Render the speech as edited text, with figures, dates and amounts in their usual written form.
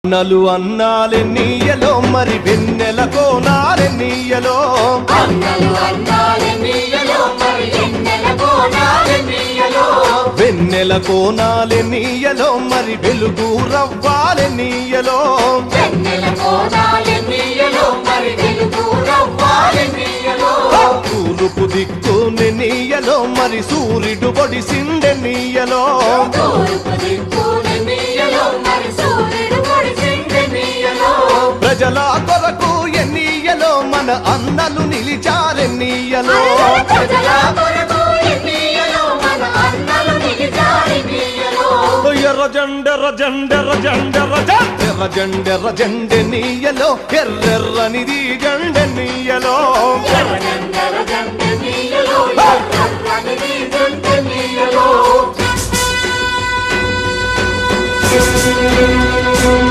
అన్నలు అన్నాలెన్నీయలో మరి వెన్నెల కోనాలెన్నీయలో వెన్నెల కోనాలెన్నీయలో మరి వెలుగు రవ్వాలెన్నీయలో తూర్పు దిక్కు నెన్నీయలో మరి సూర్యుడు పొడిసిండెన్నీయలో ప్రజల కొరకు ఎన్నీయలో మన అన్నలు నిలిచారెన్నీయలో ఎర్ర జెండెర్ర జెండెర్ర జెండెర్ర జెండెర్ర జెండెర్ర జెండెన్నీయలో ఎర్రెర్రనిది జెండెన్నీయలో Thank you.